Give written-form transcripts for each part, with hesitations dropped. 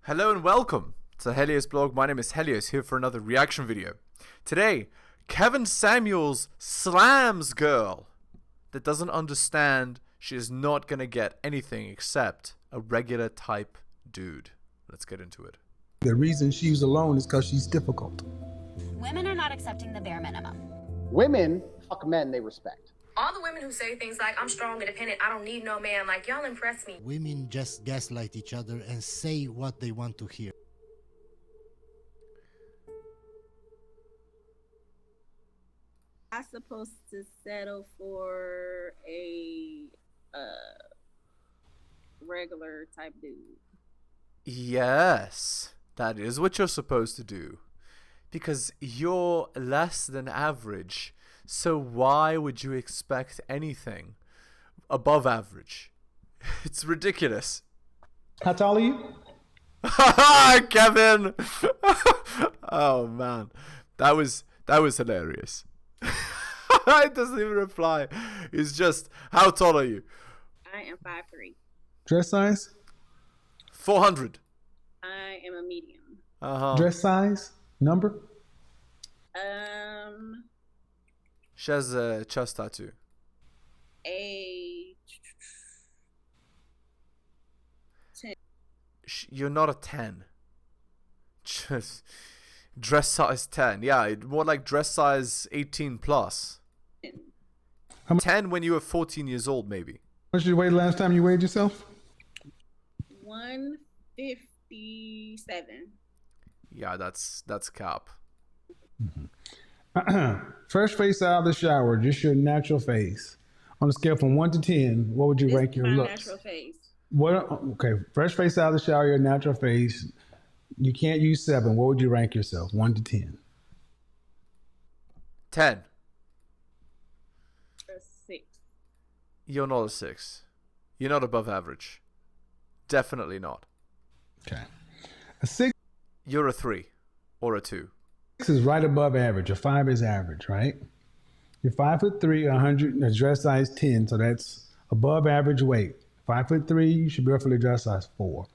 Hello and welcome to the Helios blog. My name is Helios, here for another reaction video. Today, Kevin Samuels slams girl that doesn't understand she is not gonna get anything except a regular type dude. Let's get into it. The reason she's alone is because she's difficult. Women are not accepting the bare minimum. Women fuck men they respect. All the women who say things like, I'm strong, independent, I don't need no man, like, y'all impress me. Women just gaslight each other and say what they want to hear. I'm supposed to settle for a regular type dude. Yes, that is what you're supposed to do. Because you're less than average. So why would you expect anything above average? It's ridiculous. How tall are you? Kevin! Oh man, that was hilarious. It doesn't even reply. It's just, how tall are you? I am 5'3". Dress size? 400. I am a medium. Dress size? Number? She has a chest tattoo. A 10. You're not a 10. Just dress size 10. Yeah, more like dress size 18 plus. 10 when you were 14 years old, maybe. What did you weigh last time you weighed yourself? 157. Yeah, that's cap. First face out of the shower, just your natural face. On a scale from 1 to 10, what would you This rank is your my looks? natural face. Okay, fresh face out of the shower, your natural face. You can't use 7. What would you rank yourself? 1 to 10. 10. A 6. You're not a 6. You're not above average. Definitely not. Okay. A 6 You're a 3 or a 2. is right above average. A 5 is average, right? You're 5'3", 100, dress size 10, so that's above average weight. 5'3", you should be roughly dress size 4.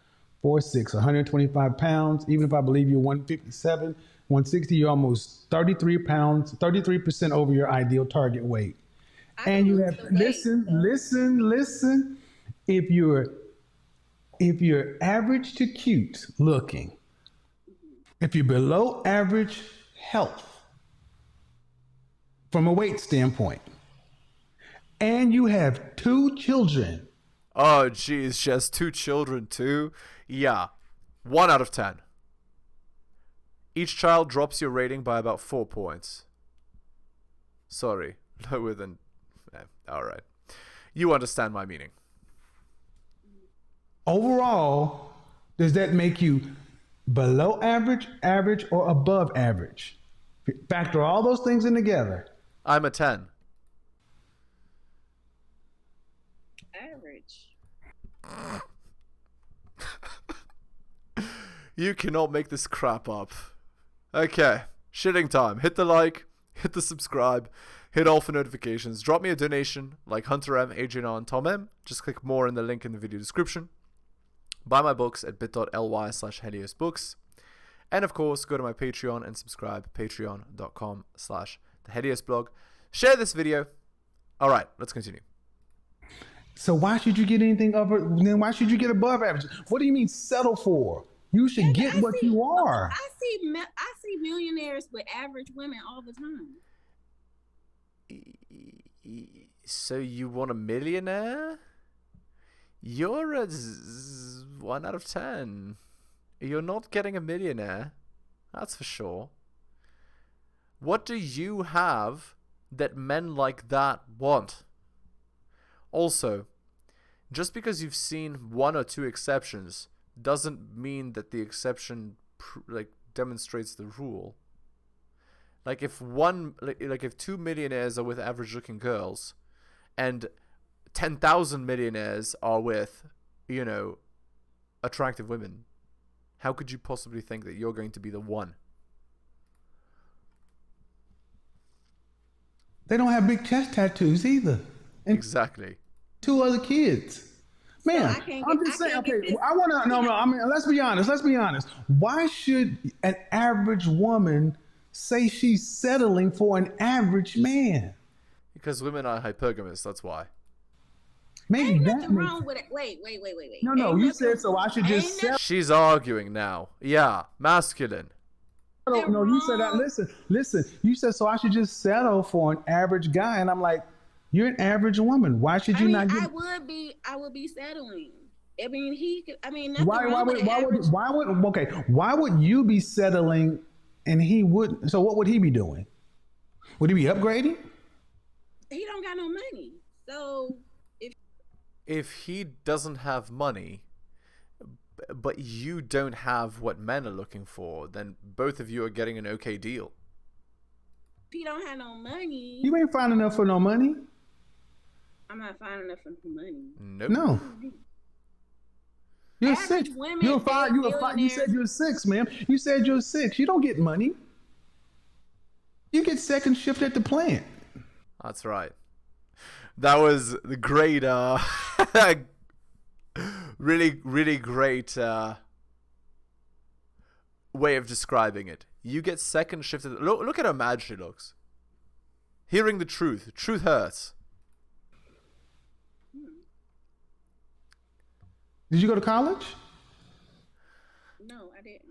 4'6", 125 pounds. Even if I believe you're 157, 160, you're almost 33 pounds, 33% over your ideal target weight. And you have, listen. If you're average to cute looking, if you're below average health from a weight standpoint, and you have 2 children. Oh, geez, she has 2 children too? Yeah, 1 out of 10. Each child drops your rating by about 4 points. Sorry, lower than... alright. You understand my meaning. Overall, does that make you below average, average, or above average? Factor all those things in together. I'm a 10. Average. You cannot make this crap up. Okay, shitting time. Hit the like, hit the subscribe, hit all for notifications. Drop me a donation like Hunter M, Adrian R, and Tom M. Just click more in the link in the video description. Buy my books at bit.ly/heliosbooks. And of course, go to my Patreon and subscribe, patreon.com/theheliosblog. Share this video. All right, let's continue. So why should you get anything over? Then why should you get above average? What do you mean settle for? You should get what you are. I see millionaires with average women all the time. So you want a millionaire? You're a 1 out of 10. You're not getting a millionaire. That's for sure. What do you have that men like that want? Also, just because you've seen 1 or 2 exceptions doesn't mean that the exception demonstrates the rule. Like if if 2 millionaires are with average looking girls and 10,000 millionaires are with, attractive women, how could you possibly think that you're going to be the one? They don't have big chest tattoos either. And Exactly. 2 other kids. Man, I can't I'm get- just I saying. can't get Okay, this- I want to. No. I mean, let's be honest. Let's be honest. Why should an average woman say she's settling for an average man? Because women are hypergamous, that's why. Maybe Ain't that nothing makes. wrong with it. Wait. No, Ain't you nothing- said so. I should just ain't settle. She's arguing now. Yeah, masculine. No, you said that. wrong. Listen. You said so. I should just settle for an average guy, and I'm like, you're an average woman. Why should I you mean, not get? I would be settling. I mean, he could. I mean, nothing Why wrong with an average. why would you be settling and he wouldn't? So what would he be doing? Would he be upgrading? He don't got no money, so If he doesn't have money, but you don't have what men are looking for, then both of you are getting an okay deal. if he don't have no money, You ain't fine enough for no money. I'm not fine enough for money. Nope. No. You're Average six. women You're five. date You're five. You said millionaires. you're six, ma'am. You said you're six. You don't get money. You get second shift at the plant. That's right. That was the great, really great way of describing it. You get second shift. Look at how mad she looks. Hearing the truth. Truth hurts. Did you go to college? No, I didn't.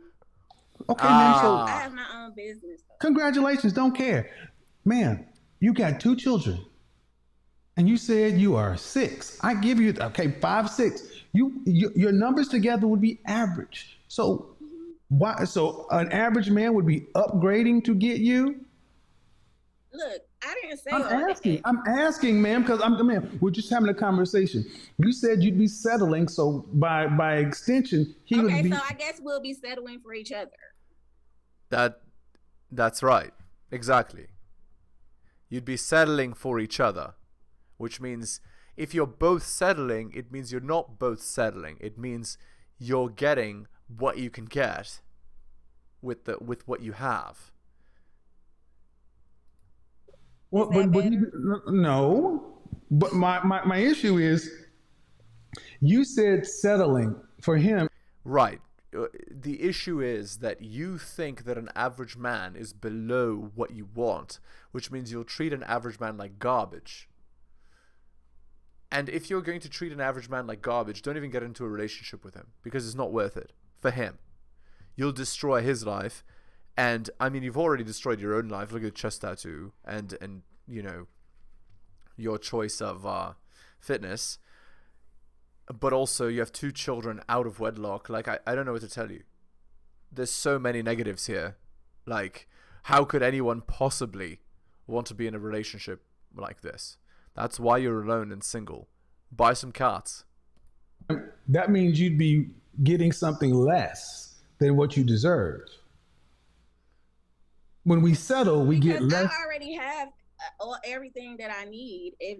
Okay, man. So Ah. I have my own business. Though. congratulations. Don't care, man. You got 2 children, and you said you are 6. I give you 5, 6. Your numbers together would be average. So why? So an average man would be upgrading to get you. Look, I didn't say I'm all that. asking. I'm asking, ma'am, because we're just having a conversation. You said you'd be settling, so by extension, he would Okay, be. so I guess we'll be settling for each other. That's right. Exactly. You'd be settling for each other, which means if you're both settling, it means you're not both settling. It means you're getting what you can get with what you have. Well, Is that but no. But my issue is, you said settling for him. Right. The issue is that you think that an average man is below what you want, which means you'll treat an average man like garbage. And if you're going to treat an average man like garbage, don't even get into a relationship with him, because it's not worth it for him. You'll destroy his life. And I mean, you've already destroyed your own life. Look at the chest tattoo and you know, your choice of fitness. But also you have 2 children out of wedlock. Like, I don't know what to tell you. There's so many negatives here. Like, how could anyone possibly want to be in a relationship like this? That's why you're alone and single. Buy some cats. That means you'd be getting something less than what you deserve. When we settle, we get Because less. I already have everything that I need. If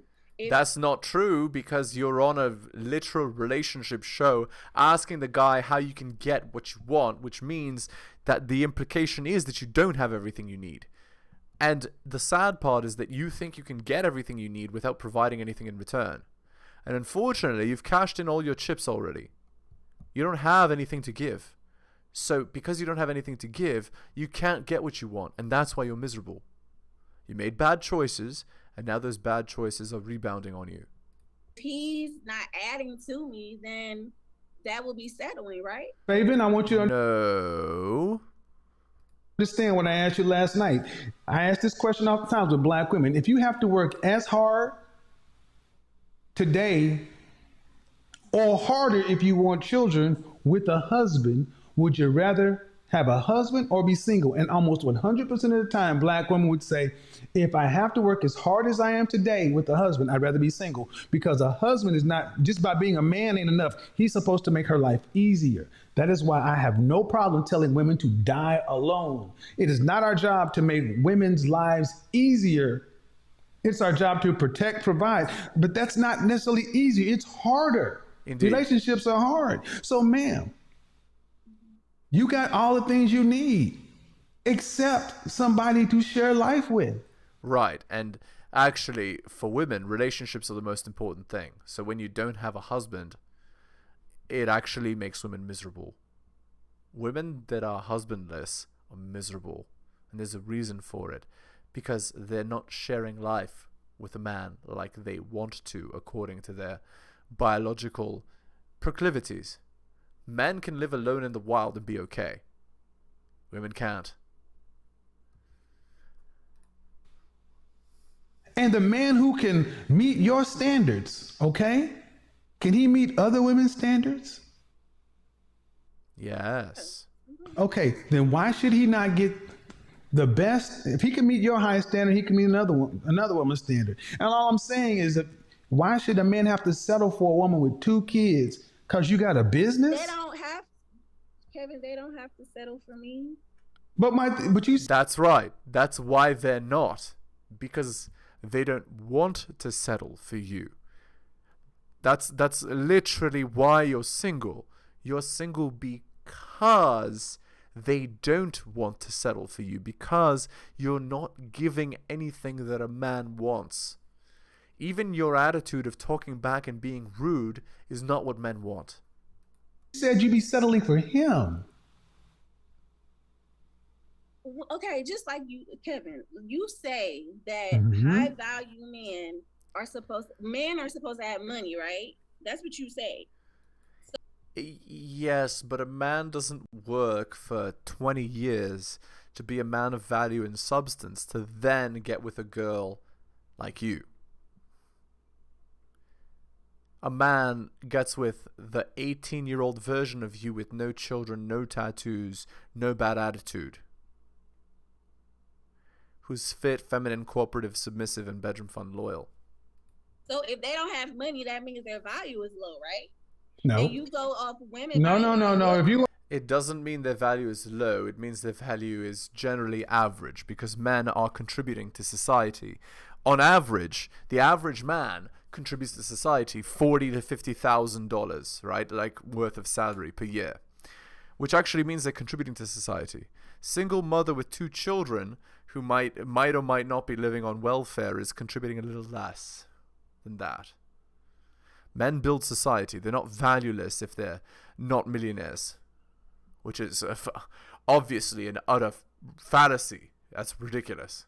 That's not true, because you're on a literal relationship show asking the guy how you can get what you want, which means that the implication is that you don't have everything you need. And the sad part is that you think you can get everything you need without providing anything in return. And unfortunately, you've cashed in all your chips already. You don't have anything to give. So because you don't have anything to give, you can't get what you want, and that's why you're miserable. You made bad choices, and now those bad choices are rebounding on you. he's not adding to me, then that will be settling, right? Fabian, I want you to No. understand what I asked you last night. I asked this question oftentimes with black women. If you have to work as hard today or harder if you want children with a husband, would you rather have a husband or be single? And almost 100% of the time, black women would say, if I have to work as hard as I am today with a husband, I'd rather be single, because a husband is not, just by being a man ain't enough. He's supposed to make her life easier. That is why I have no problem telling women to die alone. It is not our job to make women's lives easier. It's our job to protect, provide, but that's not necessarily easy. It's harder. Indeed. Relationships are hard. So, ma'am, you got all the things you need, except somebody to share life with. Right. And actually, for women, relationships are the most important thing. So when you don't have a husband, it actually makes women miserable. Women that are husbandless are miserable, and there's a reason for it, because they're not sharing life with a man like they want to according to their biological proclivities. Men can live alone in the wild and be okay. Women can't. And the man who can meet your standards, okay? Can he meet other women's standards? Yes. Okay, then why should he not get the best? If he can meet your highest standard, he can meet another woman's standard. And all I'm saying is that why should a man have to settle for a woman with 2 kids? Because you got a business? They don't have, Kevin, they don't have to settle for me. But you That's right. That's why they're not. Because they don't want to settle for you. That's literally why you're single. You're single because they don't want to settle for you, because you're not giving anything that a man wants. Even your attitude of talking back and being rude is not what men want. said you'd be settling for him. Okay, just like you, Kevin, you say that Mhm. high value men are supposed to have money, right? That's what you say. Yes, but a man doesn't work for 20 years to be a man of value and substance to then get with a girl like you. A man gets with the 18-year-old version of you with no children, no tattoos, no bad attitude, who's fit, feminine, cooperative, submissive, and bedroom fun loyal. So if they don't have money, that means their value is low, right? No. And you go off women. No. If you It doesn't mean their value is low. It means their value is generally average, because men are contributing to society. On average, the average man contributes to society $40,000 to $50,000, right? Like worth of salary per year, which actually means they're contributing to society. Single mother with 2 children who might or might not be living on welfare is contributing a little less than that. Men build society. They're not valueless if they're not millionaires, which is obviously an utter fallacy. That's ridiculous.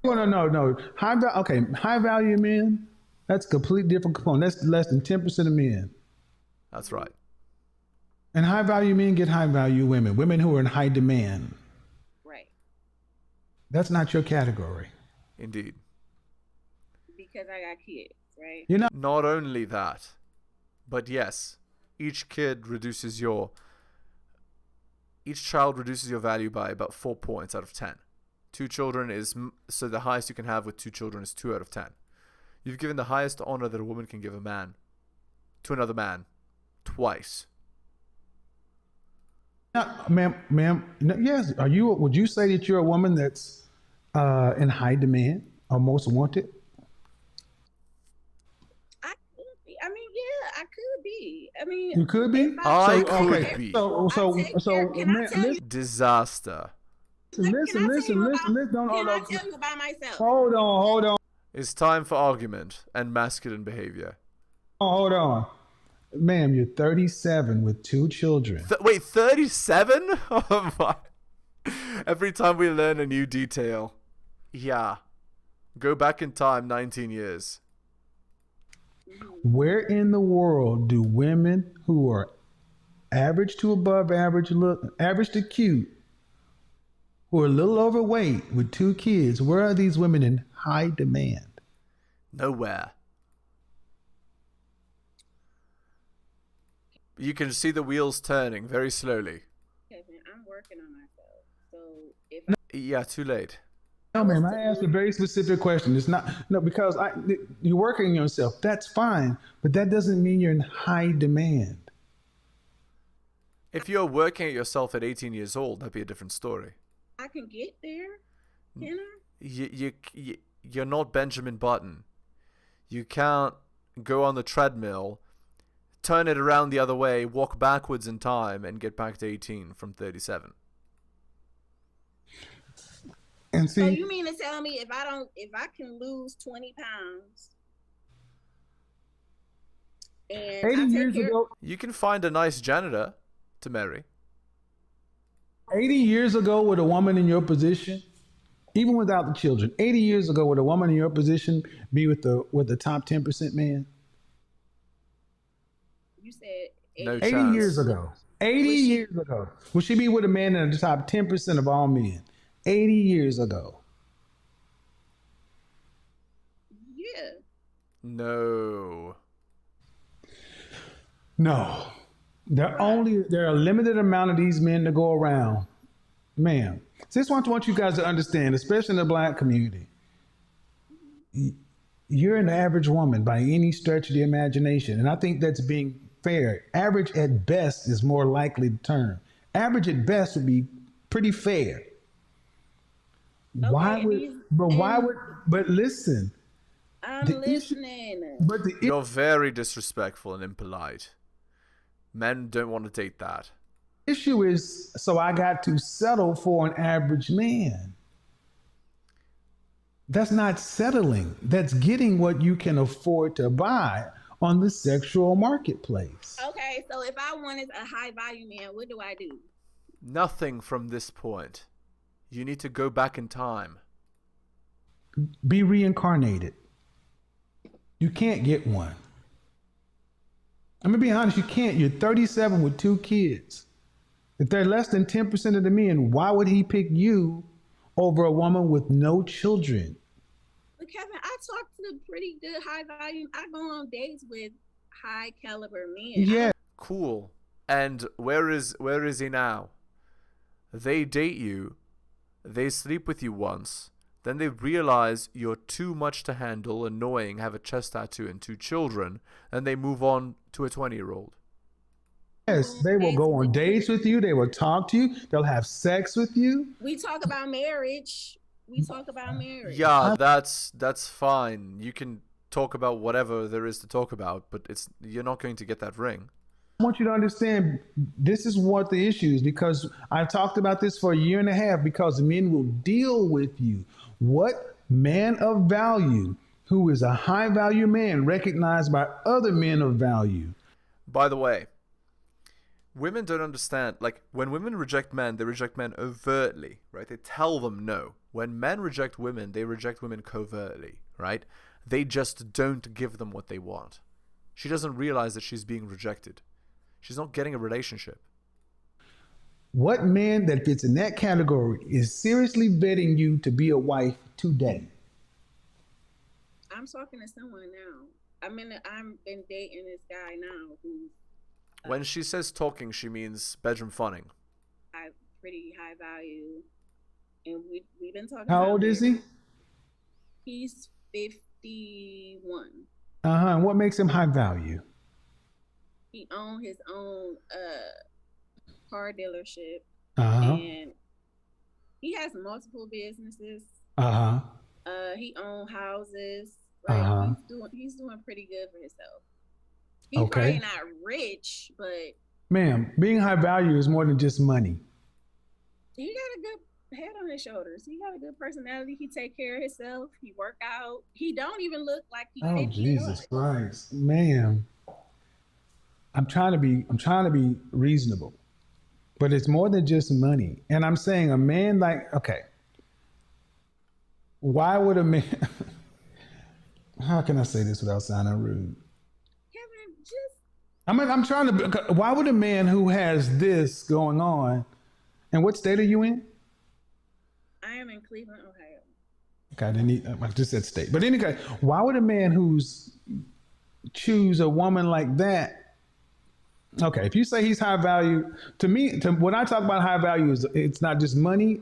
No. High value men, that's a completely different component. That's less than 10% of men. That's right. And high value men get high value women. Women who are in high demand. Right. That's not your category. Indeed. Because I got kids, right? You're not. Not only that, but yes, each child reduces your value by about 4 points out of 10. 2 children so the highest you can have with 2 children is 2 out of 10. You've given the highest honor that a woman can give a man to another man twice. Ma'am. No, yes. Would you say that you're a woman that's in high demand or most wanted? I could be. I mean, yeah, I could be. I mean, You could be. if I So, could okay. be. Can I tell you? Disaster. Listen. Don't Can I tell you about myself? Hold on. It's time for argument and masculine behavior. Hold on. Ma'am, you're 37 with 2 children. Wait, 37? Oh my. Every time we learn a new detail. Yeah. Go back in time 19 years. Where in the world do women who are average to above average, average to cute, who are a little overweight with 2 kids, where are these women in high demand? Nowhere. You can see the wheels turning very slowly. Kevin, I'm working on myself. So if Yeah, too late. No, ma'am, I asked a very specific question. It's not, because you're working on yourself. That's fine, but that doesn't mean you're in high demand. If you're working at yourself at 18 years old, that'd be a different story. I can get there, can I? You're not Benjamin Button. You can't go on the treadmill, turn it around the other way, walk backwards in time, and get back to 18 from 37. And see, So you mean to tell me if I can lose 20 pounds and 80 I take years care. ago, You can find a nice janitor to marry. 80 years ago with a woman in your position, even without the children, 80 years ago would a woman in your position be with the top 10% man? You said No 80 chance. years ago. 80 Was she- years ago. Would she be with a man in the top 10% of all men? 80 years ago. Yeah. No. There are a limited amount of these men to go around. Ma'am. This is what I want you guys to understand, especially in the black community. You're an average woman by any stretch of the imagination. And I think that's being fair. Average at best is more likely the term. Average at best would be pretty fair. Okay, But listen. I'm listening. You're very disrespectful and impolite. Men don't want to date that. Issue is, so I got to settle for an average man. That's not settling. That's getting what you can afford to buy on the sexual marketplace. Okay, so if I wanted a high value man, what do I do? Nothing from this point. You need to go back in time. Be reincarnated. You can't get one. I'm going to be honest, you can't. You're 37 with 2 kids. If they're less than 10% of the men, why would he pick you over a woman with no children? But Kevin, I talk to pretty good high value. I go on dates with high caliber men. Yeah. Cool. And where is he now? They date you. They sleep with you once. Then they realize you're too much to handle, annoying, have a chest tattoo and 2 children. And they move on to a 20-year-old. Yes, they will go on dates with you. They will talk to you. They'll have sex with you. We talk about marriage. Yeah, that's fine. You can talk about whatever there is to talk about, but you're not going to get that ring. I want you to understand this is what the issue is, because I've talked about this for a year and a half, because men will deal with you. What man of value who is a high value man recognized by other men of value? By the way, women don't understand. Like, when women reject men, they reject men overtly, right? They tell them no. When men reject women, they reject women covertly, right? They just don't give them what they want. She doesn't realize that she's being rejected. She's not getting a relationship. What man that fits in that category is seriously vetting you to be a wife today? I'm talking to someone now. I've been dating this guy now who's when she says talking, she means bedroom funning. Pretty high value, and we've been talking. How old is he? He's 51. And what makes him high value? He owns his own car dealership, and he has multiple businesses. He owns houses. Like he's doing pretty good for himself. He's probably not rich, but ma'am, being high value is more than just money. He got a good head on his shoulders. He got a good personality. He take care of himself. He work out. He don't even look like he. Oh, Jesus Christ, ma'am. I'm trying to be reasonable, but it's more than just money. And I'm saying a man why would a man? How can I say this without sounding rude? I'm trying to. Why would a man who has this going on, and what state are you in? I am in Cleveland, Ohio. Okay, I just said state. But anyway, why would a man who's choose a woman like that? Okay, if you say he's high value, to me, when I talk about high value, it's not just money.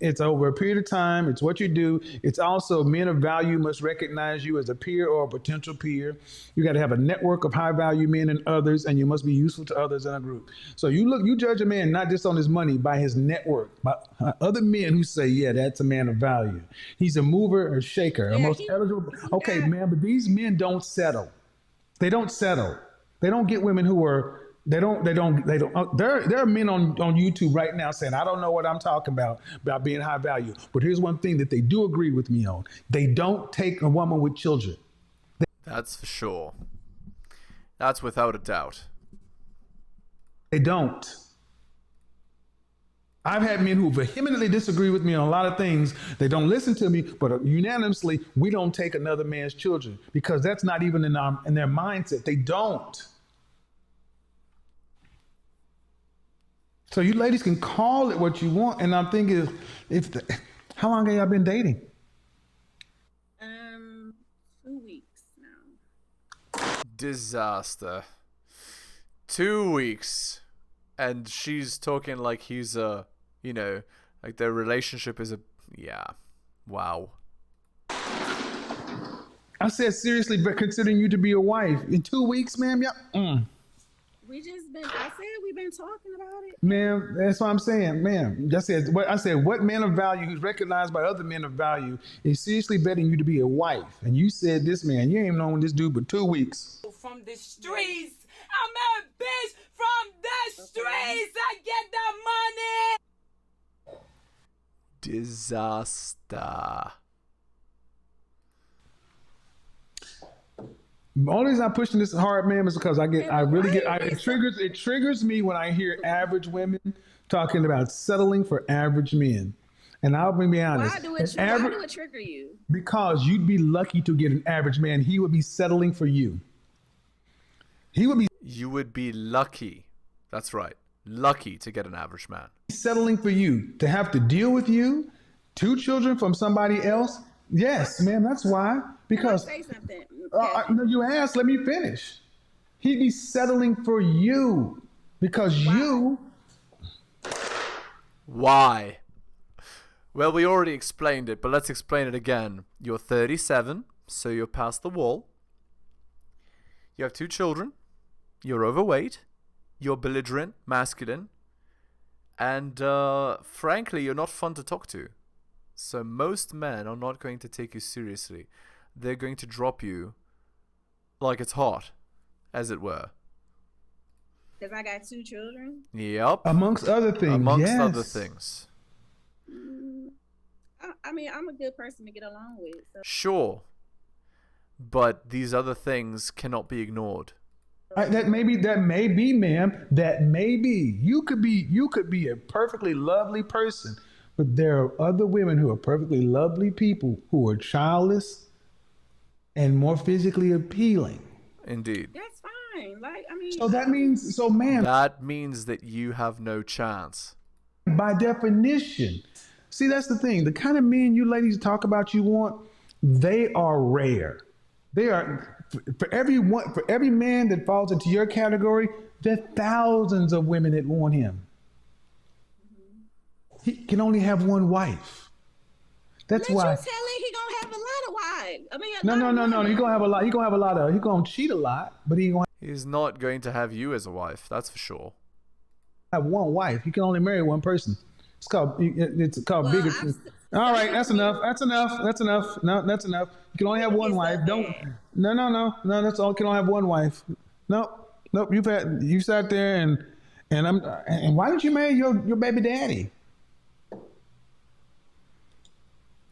It's over a period of time. It's what you do. It's also men of value must recognize you as a peer or a potential peer. You got to have a network of high value men and others, and you must be useful to others in a group. So you judge a man not just on his money, by his network, by other men who say, yeah, that's a man of value. He's a mover or shaker, a most eligible. Okay, man, but these men don't settle. They don't settle. They don't get women who are. There are men on YouTube right now saying, I don't know what I'm talking about being high value. But here's one thing that they do agree with me on. They don't take a woman with children. That's for sure. That's without a doubt. They don't. I've had men who vehemently disagree with me on a lot of things. They don't listen to me, but unanimously, we don't take another man's children because that's not even in their mindset. They don't. So you ladies can call it what you want, and I'm thinking, how long have y'all been dating? 2 weeks now. Disaster. 2 weeks, and she's talking like he's like their relationship is wow. I said seriously, but considering you to be a wife in 2 weeks, ma'am, We just been. I said we've been talking about it, ma'am. That's what I'm saying, ma'am. I said, what man of value who's recognized by other men of value is seriously betting you to be a wife? And you said this man, you ain't known this dude but 2 weeks. From the streets, I'm a bitch from the streets. I get the money. Disaster. The only reason I'm pushing this hard, ma'am, is because it triggers me when I hear average women talking about settling for average men. And I'll be honest. Why do it trigger you? Because you'd be lucky to get an average man. He would be settling for you. You would be lucky. That's right. Lucky to get an average man. Settling for you. To have to deal with you, 2 children from somebody else. Yes, ma'am, that's why. Because say something. No, you asked, let me finish. He'd be settling for you because you. Why? Well, we already explained it, but let's explain it again. You're 37, so you're past the wall. You have 2 children. You're overweight. You're belligerent, masculine. And frankly, you're not fun to talk to. So most men are not going to take you seriously. They're going to drop you like it's hot, as it were. Because I got 2 children? Yep. Amongst other things. Other things. I mean, I'm a good person to get along with. So. Sure. But these other things cannot be ignored. That may be, ma'am. That may be. You could be a perfectly lovely person, but there are other women who are perfectly lovely people who are childless and more physically appealing. Indeed. That's fine. Ma'am. That means that you have no chance. By definition. See, that's the thing. The kind of men you ladies talk about you want, they are rare. They are for every man that falls into your category, there are thousands of women that want him. He can only have one wife. That's why. You telling he gonna have a lot of wives? I mean, no. He gonna have a lot. He gonna have a lot of. He gonna cheat a lot, but He's not going to have you as a wife. That's for sure. Have one wife. He can only marry one person. It's called bigotry. All right, that's enough. That's enough. No, that's enough. You can only have one wife. Don't. No. That's all. You can only have one wife. Nope. You sat there and why didn't you marry your baby daddy?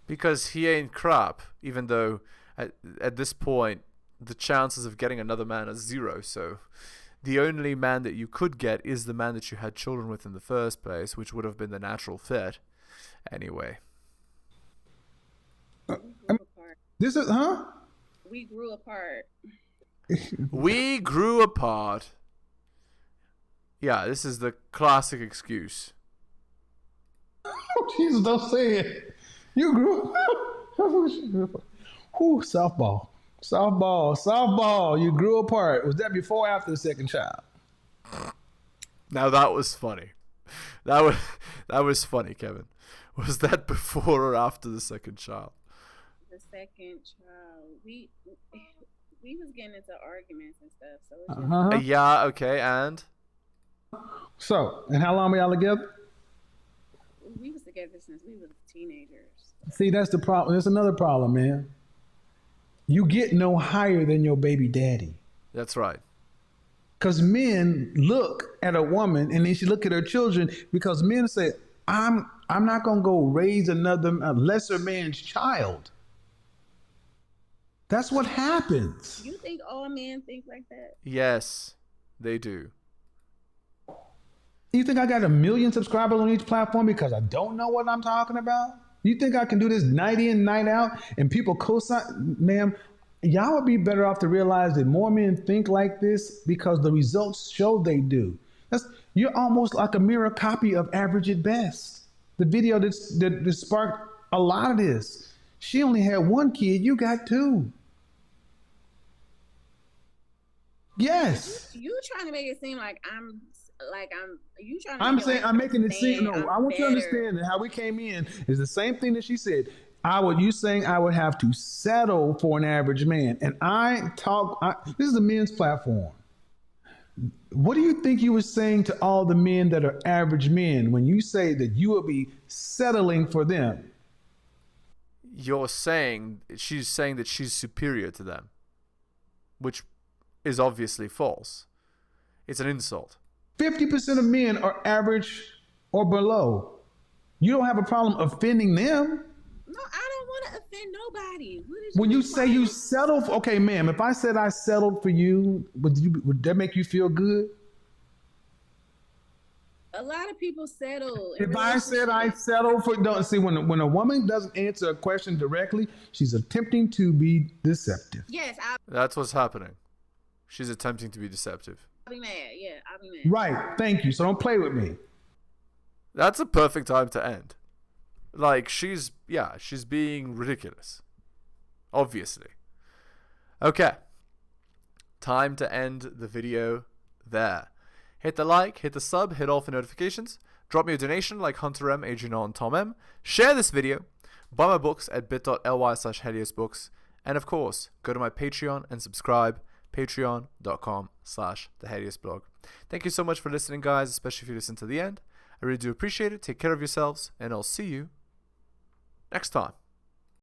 Because he ain't crap. Even though at this point the chances of getting another man are 0. So the only man that you could get is the man that you had children with in the first place, which would have been the natural fit. Anyway. This is, huh? We grew apart. We grew apart. Yeah, this is the classic excuse. Oh, Jesus, don't say it. You grew up. Whew, softball. You grew apart. Was that before or after the second child? Now that was funny. That was funny, Kevin. Was that before or after the second child? The second child. We was getting into arguments and stuff. So it's just... Yeah, okay, and? So, and how long were y'all together? We was together since we were teenagers. See, that's the problem. There's another problem, man. You get no higher than your baby daddy. That's right. Because men look at a woman and then she look at her children because men say, I'm not going to go raise a lesser man's child. That's what happens. You think all men think like that? Yes, they do. You think I got 1 million subscribers on each platform because I don't know what I'm talking about? You think I can do this night in, night out, and people co-sign? Ma'am, y'all would be better off to realize that more men think like this because the results show they do. You're almost like a mirror copy of Average at Best. The video that sparked a lot of this. She only had 1 kid, you got 2. Yes. You trying to make it seem like I'm you trying to I'm make saying like I'm making it seem. No, I want you to better. understand that how we came in is the same thing that she said. You saying I would have to settle for an average man, and this is a men's platform. What do you think you were saying to all the men that are average men when you say that you will be settling for them? She's saying that she's superior to them, which is obviously false. It's an insult. 50% of men are average or below. You don't have a problem offending them. No, I don't want to offend nobody. When you say you settle for, okay, ma'am, if I said I settled for you, would that make you feel good? A lot of people settle. If I said I settled for, don't see, when a woman doesn't answer a question directly, she's attempting to be deceptive. Yes, That's what's happening. She's attempting to be deceptive. I'll be mad. Yeah, I'll be mad. Right. Thank you. So don't play with me. That's a perfect time to end. Like, she's being ridiculous. Obviously. Okay. Time to end the video there. Hit the like, hit the sub, hit all for notifications. Drop me a donation like Hunter M, Adrian and Tom M. Share this video. Buy my books at bit.ly/heliosbooks. And of course, go to my Patreon and subscribe. Patreon.com/theheliosblog. Thank you so much for listening, guys, especially if you listen to the end. I really do appreciate it. Take care of yourselves, and I'll see you next time.